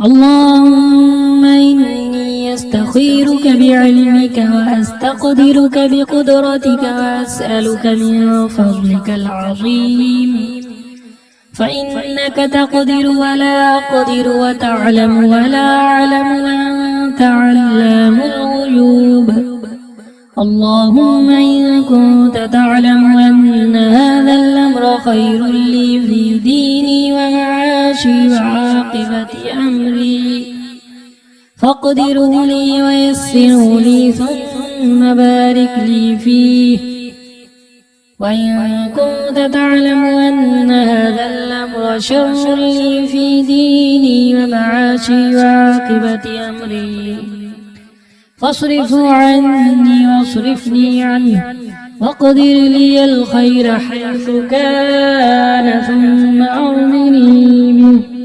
اللهم إني أستخيرك بعلمك وأستقدرك بقدرتك وأسألك من فضلك العظيم، فإنك تقدر ولا أقدر وتعلم ولا أعلم وأنت علام الغيوب. اللهم إن كنت تعلم أن هذا الأمر خير لي في ديني ومعاشي وعاقبة أمري فاقدره لي ويسره لي ثم بارك لي فيه، وإن كنت تعلم أن هذا الأمر شر لي في ديني ومعاشي وعاقبة أمري فاصرفه عني واصرفني عنه واقدر لي الخير حيث كان ثم أرضني منه.